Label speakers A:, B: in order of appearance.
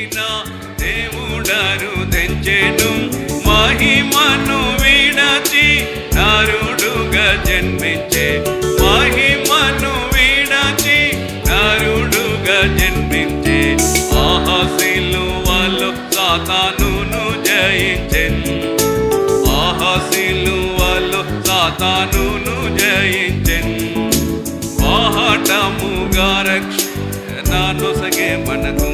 A: దేవుడరు తెంచెను మహిమను విడచి నరుడుగా జన్మించే మహిమను విడచి నరుడుగా జన్మించే సిలువలో సాతానును జయించెను సిలువలో సాతానును జయించెను పాఠముగా రక్షణను సగే మనకు